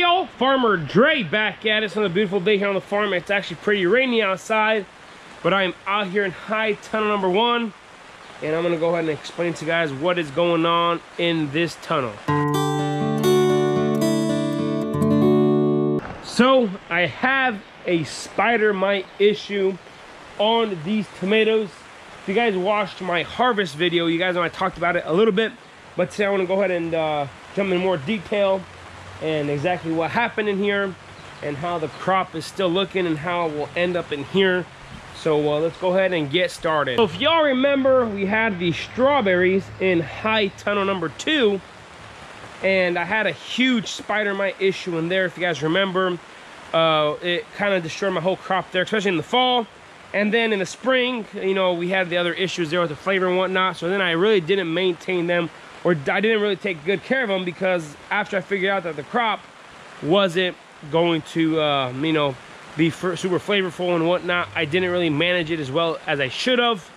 y'all, Farmer Dre back at us on a beautiful day here on the farm. It's actually pretty rainy outside, but I'm out here in high tunnel number 1, and I'm gonna go ahead and explain to you guys what is going on in this tunnel. So I have a spider mite issue on these tomatoes. If you guys watched my harvest video, you guys know I talked about it a little bit, but today I want to go ahead and jump in more detail and exactly what happened in here and how the crop is still looking and how it will end up in here. So let's go ahead and get started. So if y'all remember, we had the strawberries in high tunnel number 2, and I had a huge spider mite issue in there. If you guys remember, it kind of destroyed my whole crop there, especially in the fall. And then in the spring, you know, we had the other issues there with the flavor and whatnot. So then I really didn't maintain them, or I didn't really take good care of them, because after I figured out that the crop wasn't going to, you know, be super flavorful and whatnot, I didn't really manage it as well as I should have.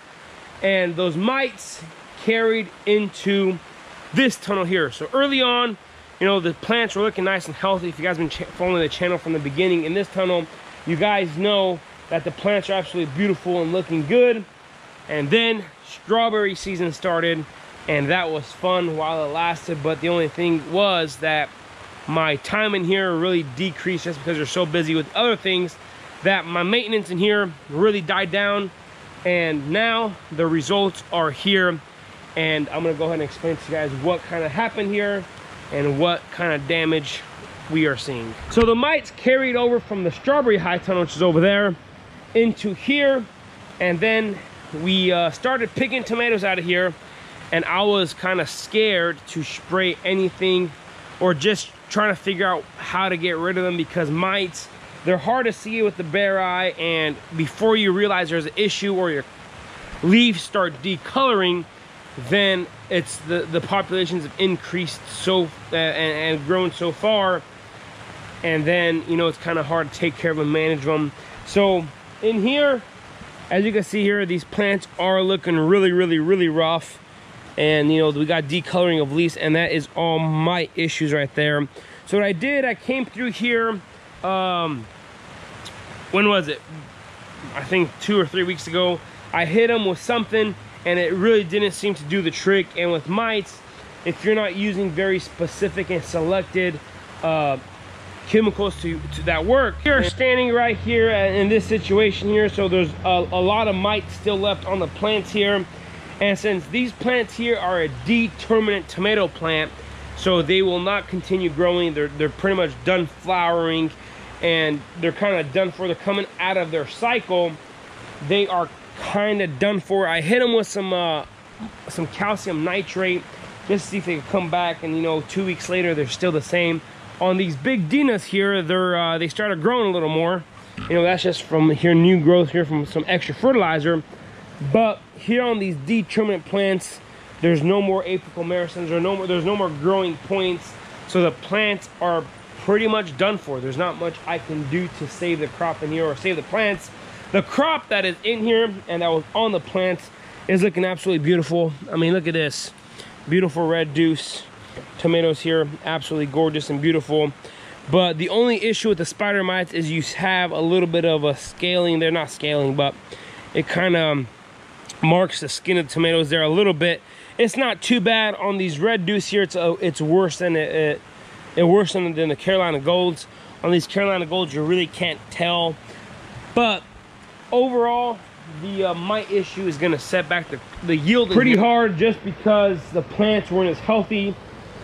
And those mites carried into this tunnel here. So early on, you know, the plants were looking nice and healthy. If you guys have been following the channel from the beginning, in this tunnel, you guys know that the plants are absolutely beautiful and looking good. And then strawberry season started, and that was fun while it lasted. But the only thing was that my time in here really decreased, just because they're so busy with other things, that my maintenance in here really died down. And now the results are here, and I'm gonna go ahead and explain to you guys what kind of happened here and what kind of damage we are seeing. So the mites carried over from the strawberry high tunnel, which is over there, into here, and then we started picking tomatoes out of here. And I was kind of scared to spray anything, or just trying to figure out how to get rid of them, because mites, they're hard to see with the bare eye, and before you realize there's an issue or your leaves start decoloring, then it's the populations have increased so and grown so far, and then, you know, it's kind of hard to take care of them, manage them. So in here, as you can see here, these plants are looking really rough. And, you know, we got decoloring of leaves, and that is all mite issues right there. So what I did, I came through here, when was it? I think 2 or 3 weeks ago. I hit them with something, and it really didn't seem to do the trick. And with mites, if you're not using very specific and selected chemicals to that work. You're standing right here in this situation here, so there's a lot of mites still left on the plants here. And since these plants here are a determinate tomato plant, so they will not continue growing. They're pretty much done flowering, and they're kind of done for. They're coming out of their cycle. They are kind of done for. I hit them with some calcium nitrate just to see if they could come back, and, you know, 2 weeks later they're still the same. On these big Dinas here, they started growing a little more. You know, that's just from here, new growth here from some extra fertilizer. But here on these determinate plants, there's no more apical merisons, or there's no more growing points. So the plants are pretty much done for. There's not much I can do to save the crop in here, or save the plants. The crop that is in here and that was on the plants is looking absolutely beautiful. I mean, look at this. Beautiful red deuce tomatoes here, absolutely gorgeous and beautiful. But the only issue with the spider mites is you have a little bit of a scaling. They're not scaling, but it kind of marks the skin of the tomatoes there a little bit. It's not too bad on these red deuce here. It's worse than worse than the Carolina Golds. On these Carolina Golds, you really can't tell. But overall, the mite issue is going to set back the yield pretty hard, just because the plants weren't as healthy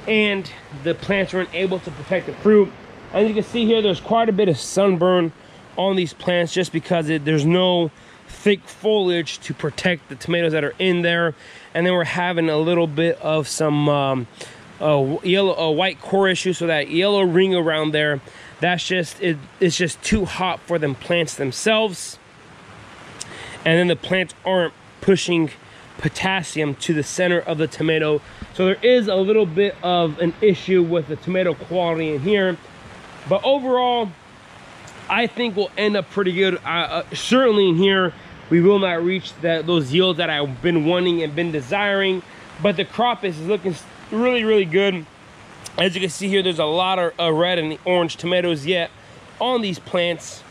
and the plants weren't able to protect the fruit. As you can see here, there's quite a bit of sunburn on these plants, just because there's no thick foliage to protect the tomatoes that are in there. And then we're having a little bit of some white core issue, so that yellow ring around there, that's just it's just too hot for them plants themselves. And then the plants aren't pushing potassium to the center of the tomato, so there is a little bit of an issue with the tomato quality in here. But overall, I think we'll end up pretty good. Certainly in here, we will not reach those yields that I've been wanting and been desiring, but the crop is looking really good. As you can see here, there's a lot of red and orange tomatoes yet on these plants.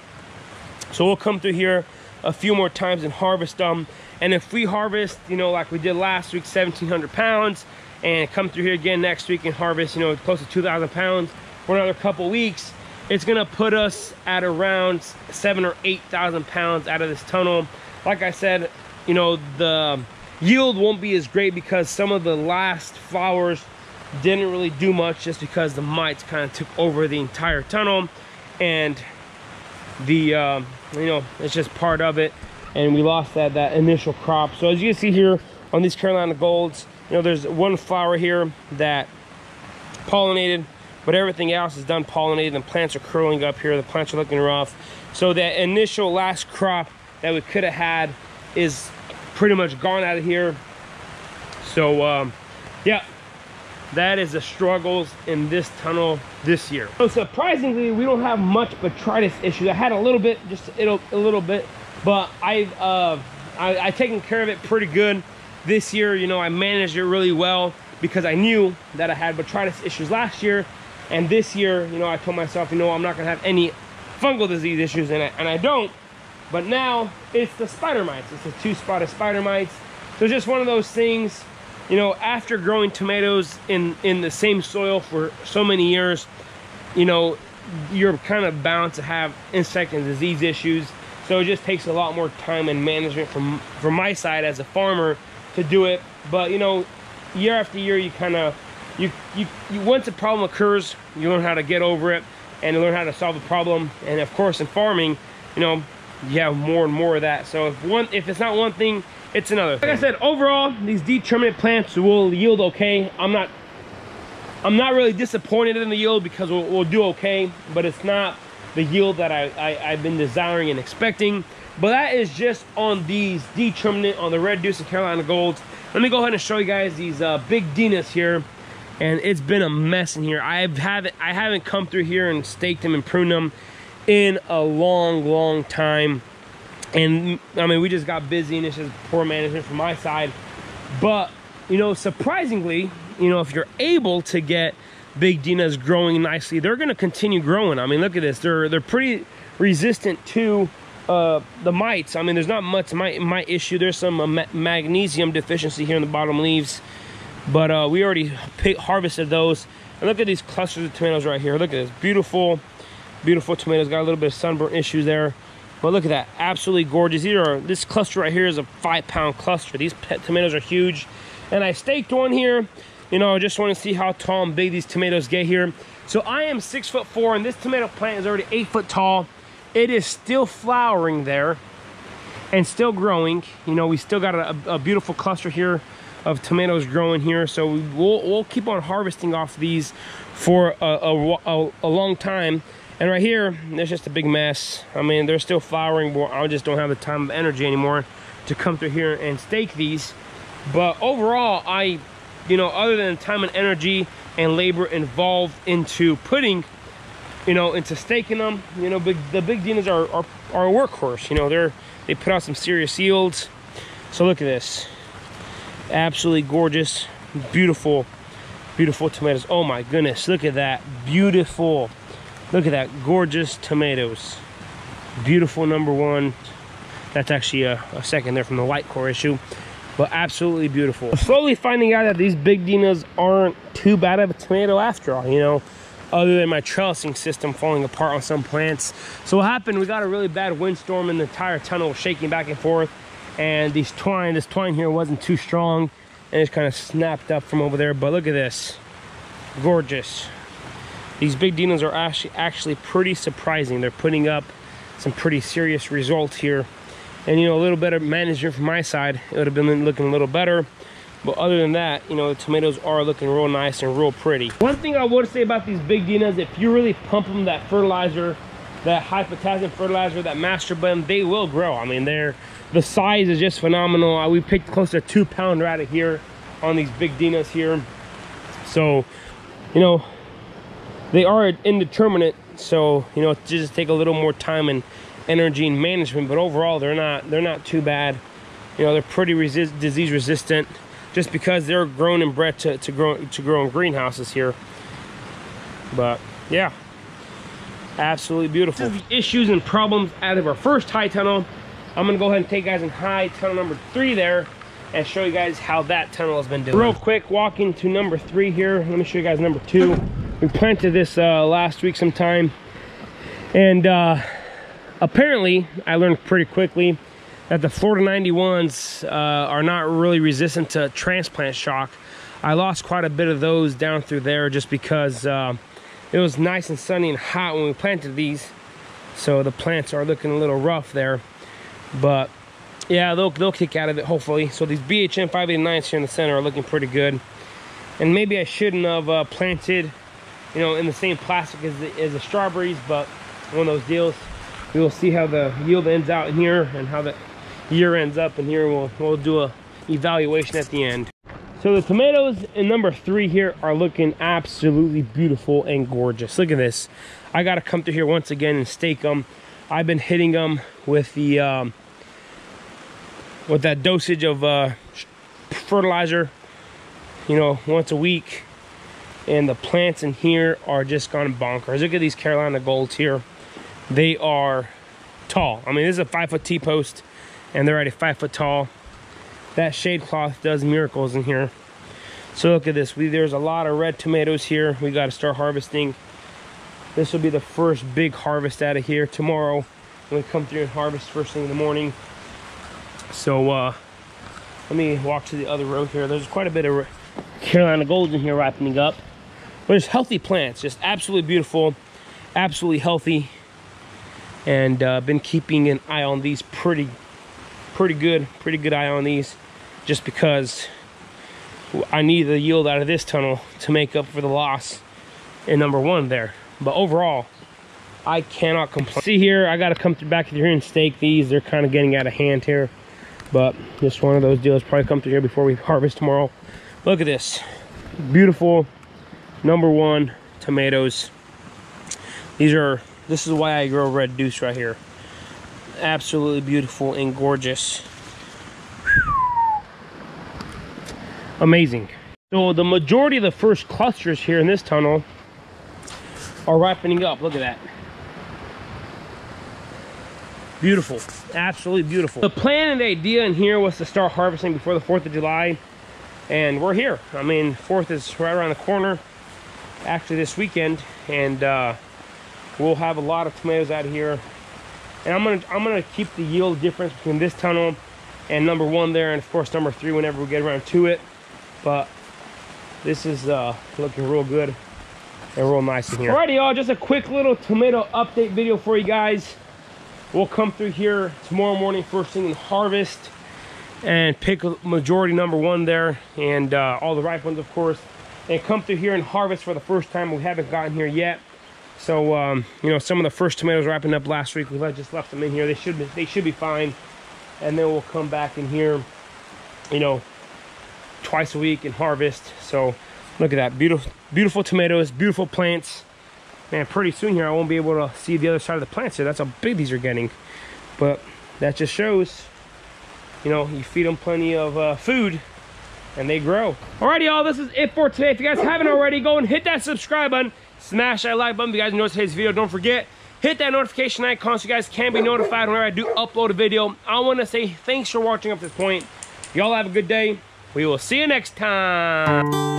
So we'll come through here a few more times and harvest them. And if we harvest, you know, like we did last week, 1,700 pounds, and come through here again next week and harvest, you know, close to 2,000 pounds for another couple weeks, it's gonna put us at around 7,000 or 8,000 pounds out of this tunnel. Like I said, you know, the yield won't be as great because some of the last flowers didn't really do much, just because the mites kind of took over the entire tunnel, and the you know, it's just part of it, and we lost that initial crop. So as you can see here on these Carolina Golds, you know, there's one flower here that pollinated, but everything else is done pollinated, and plants are curling up here. The plants are looking rough. So that initial last crop that we could have had is pretty much gone out of here. So yeah, that is the struggles in this tunnel this year. So surprisingly, we don't have much botrytis issues. I had a little bit, just a little bit, but I've taken care of it pretty good this year. You know, I managed it really well because I knew that I had botrytis issues last year, and this year, you know, I told myself, you know, I'm not gonna have any fungal disease issues, and I don't. But now it's the spider mites. It's the 2-spotted spider mites. So it's just one of those things. You know, after growing tomatoes in the same soil for so many years, you know, you're kind of bound to have insect and disease issues. So it just takes a lot more time and management from my side as a farmer to do it. But, you know, year after year, you kind of, you once a problem occurs, you learn how to get over it and learn how to solve the problem. And of course, in farming, you know, you have more and more of that. So if it's not one thing, it's another thing. Like I said, overall, these determinate plants will yield okay. I'm not really disappointed in the yield because we'll do okay, but it's not the yield that I've been desiring and expecting. But that is just on these determinate, on the Red Deuce and Carolina Golds. Let me go ahead and show you guys these big Dinas here. And it's been a mess in here. I haven't come through here and staked them and pruned them in a long time. And I mean, we just got busy, and it's just poor management from my side. But, you know, surprisingly, you know, if you're able to get big Dinas growing nicely, they're going to continue growing. I mean, look at this. They're pretty resistant to the mites. I mean, there's not much mite issue. There's some magnesium deficiency here in the bottom leaves, but we already harvested those. And look at these clusters of tomatoes right here. Look at this. Beautiful tomatoes. Got a little bit of sunburn issues there. But look at that, absolutely gorgeous. This cluster right here is a 5-pound cluster. These tomatoes are huge. And I staked one here. You know, I just want to see how tall and big these tomatoes get here. So I am 6'4", and this tomato plant is already 8 foot tall. It is still flowering there and still growing. You know, we still got a beautiful cluster here of tomatoes growing here. So we'll keep on harvesting off these for a long time. And right here, there's just a big mess. I mean, they're still flowering, but I just don't have the time and energy anymore to come through here and stake these. But overall, you know, other than time and energy and labor involved into putting, you know, into staking them, you know, the big Dinas are a workhorse. You know, they put out some serious yields. So look at this, absolutely gorgeous, beautiful tomatoes. Oh my goodness, look at that, beautiful. Look at that, gorgeous tomatoes. Beautiful #1. That's actually a second there from the light core issue, but absolutely beautiful. I'm slowly finding out that these big Dinas aren't too bad of a tomato after all, you know, other than my trellising system falling apart on some plants. So what happened, we got a really bad windstorm and the entire tunnel was shaking back and forth, and this twine here wasn't too strong, and it's kind of snapped up from over there. But look at this, gorgeous. These big Dinas are actually pretty surprising. They're putting up some pretty serious results here. And, you know, a little better management from my side, it would have been looking a little better. But other than that, you know, the tomatoes are looking real nice and real pretty. One thing I would say about these big Dinas, if you really pump them that fertilizer, that high potassium fertilizer, that master blend, they will grow. I mean, the size is just phenomenal. We picked close to a 2-pounder out of here on these big Dinas here. So, you know, they are indeterminate, so, you know, it just take a little more time and energy and management. But overall, they're not too bad. You know, they're pretty disease resistant, just because they're grown and bred to grow in greenhouses here. But yeah, absolutely beautiful. This is the issues and problems out of our first high tunnel. I'm gonna go ahead and take you guys in high tunnel number 3 there and show you guys how that tunnel has been doing. Real quick, walking to number 3 here. Let me show you guys number 2. We planted this last week sometime, and apparently I learned pretty quickly that the Florida 91s are not really resistant to transplant shock. I lost quite a bit of those down through there just because it was nice and sunny and hot when we planted these, so the plants are looking a little rough there. But yeah, they'll kick out of it hopefully. So these BHM 589s here in the center are looking pretty good. And maybe I shouldn't have planted, you know, in the same plastic as the strawberries, but one of those deals. We will see how the yield ends out in here and how the year ends up in here. We'll do a evaluation at the end. So the tomatoes in number 3 here are looking absolutely beautiful and gorgeous. Look at this. I got to come through here once again and stake them. I've been hitting them with the with that dosage of fertilizer, you know, once a week, and the plants in here are just gone bonkers. Look at these Carolina Golds here. They are tall. I mean, this is a 5-foot T-post and they're already 5 foot tall. That shade cloth does miracles in here. So look at this. There's a lot of red tomatoes here. We got to start harvesting. This will be the first big harvest out of here tomorrow when we come through and harvest first thing in the morning. So let me walk to the other row here. There's quite a bit of Carolina Golds in here ripening up. But it's healthy plants, just absolutely beautiful, absolutely healthy. And been keeping an eye on these pretty good eye on these, just because I need the yield out of this tunnel to make up for the loss in number 1 there. But overall, I cannot complain. See here, I got to come back through here and stake these. They're kind of getting out of hand here, but just one of those deals. Probably come through here before we harvest tomorrow. Look at this, beautiful number 1 tomatoes. This is why I grow Red Deuce right here. Absolutely beautiful and gorgeous. Amazing. So the majority of the first clusters here in this tunnel are ripening up. Look at that. Beautiful, absolutely beautiful. The plan and the idea in here was to start harvesting before the 4th of July, and we're here. I mean, 4th is right around the corner, actually this weekend, and we'll have a lot of tomatoes out of here. And I'm gonna keep the yield difference between this tunnel and number 1 there, and of course number 3 whenever we get around to it. But this is looking real good and real nice in here. Alrighty, y'all, just a quick little tomato update video for you guys. We'll come through here tomorrow morning first thing and harvest and pick a majority number 1 there, and all the ripe ones of course, and come through here and harvest for the first time. We haven't gotten here yet. So you know, some of the first tomatoes ripened up last week. We just left them in here. They should be fine, and then we'll come back in here, you know, twice a week and harvest. So look at that, beautiful tomatoes, beautiful plants. Man, pretty soon here I won't be able to see the other side of the plants here. That's how big these are getting. But that just shows, you know, you feed them plenty of food and they grow. Alrighty, y'all, this is it for today. If you guys haven't already, go and hit that subscribe button, smash that like button if you guys enjoyed today's video. Don't forget, hit that notification icon so you guys can be notified whenever I do upload a video. I want to say thanks for watching up to this point. Y'all have a good day. We will see you next time.